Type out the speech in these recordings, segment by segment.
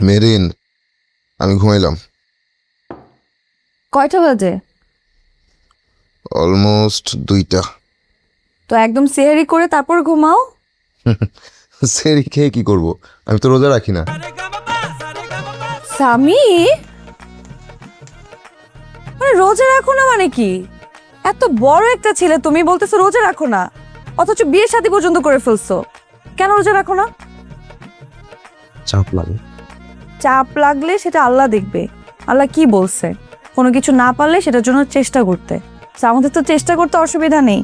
Marine, আমি ঘুমাইলাম। কয়টা বাজে? অলমোস্ট 2টা। তো একদম সেহারি করে তারপর ঘুমাও। সেরি খেয়ে কি করব? আমি তো রোজা রাখি না। স্বামী, মানে রোজা রাখো না মানে কি? এত বড় একটা ছেলে তুমি বলতেছো রোজা রাখো না, অথচ বিয়ে শাদী পর্যন্ত করে ফেলছো। কেন রোজা রাখো না? চাপ লাগে। চাপ লাগলে সেটা আল্লাহ দেখবে। আল্লাহ কি বলছে? কোনো কিছু না পারলে সেটার জন্য চেষ্টা করতে। তো আমাদের তো চেষ্টা করতে অসুবিধা নেই।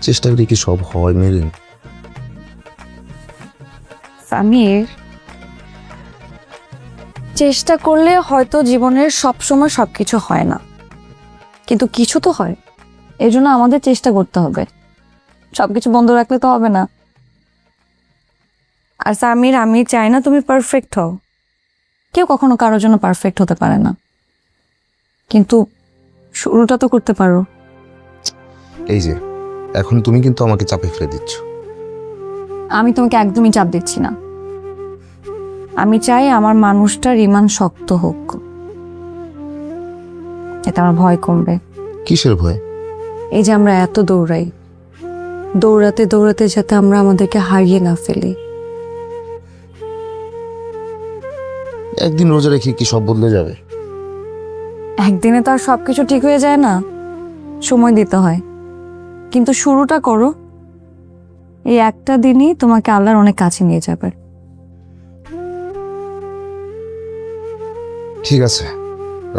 চেষ্টা করি কি সব হয় মেরিন? সামির, চেষ্টা করলে হয়তো জীবনের সবসময় সবকিছু হয় না, কিন্তু কিছু তো হয়। এই জন্য আমাদের চেষ্টা করতে হবে, সবকিছু বন্ধ রাখলে তো হবে না। আর সামির, আমি চাই না তুমি পারফেক্ট হও। কেউ কখনো কারোর জন্য পারফেক্ট হতে পারে না, কিন্তু শুরুটা তো করতে পারো। এই যে এখন তুমি কিন্তু আমাকে চাপে ফেলে দিচ্ছ। আমি তোমাকে একদমই চাপ দিচ্ছি না। আমি চাই আমার মানুষটার ইমান শক্ত হোক, এতে আমার ভয় কমবে। কিসের ভয়? এই যে আমরা এত দৌড়াই, দৌড়াতে দৌড়াতে যাতে আমরা আমাদেরকে হারিয়ে না ফেলি। একদিন রোজা রেখে কি সব বদলে যাবে? একদিনে তো আর সবকিছু ঠিক হয়ে যায় না, সময় দিতে হয়। কিন্তু শুরুটা করো, এই একটা দিনই তোমাকে আল্লাহর অনেক কাছে নিয়ে যাবে। ঠিক আছে,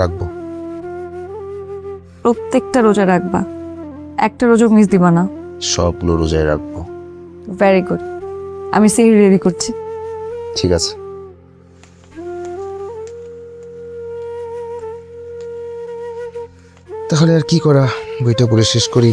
রাখবো। প্রত্যেকটা রোজা রাখবা, একটা রোজা মিস দিবা না। সবগুলো রোজায় রাখবো। Very good. আমি সেহরি রেডি করছি। ঠিক আছে। তাহলে আর কি করা, বইটা পড়ে শেষ করি।